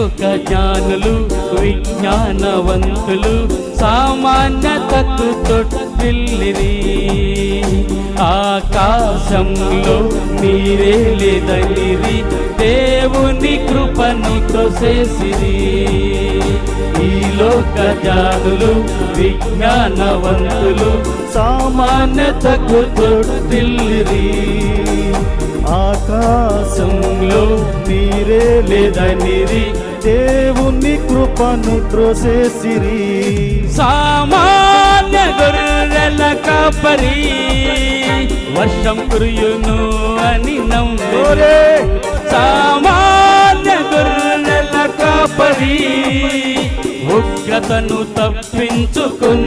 లోక జ్ఞానులు విజ్ఞానవంతులు సామాన్యతకు తొట్టిల్లిరి. ఆకాశంలో నీరే లేదనిరి, దేవుని కృపను త్రోసేసిరి. ఈ లోక జ్ఞానులు విజ్ఞానవంతులు సామాన్యతకు తొట్టిల్లిరి. ఆకాశంలో నీరే లేదనిరి, దేవుని కృపను త్రోసేసిరి. సామాన్య గొర్రెల కాపరి వర్షం కురియును అని నమ్మిరి. సామాన్య గొర్రెల కాపరి ఉగ్రతను తప్పించుకుని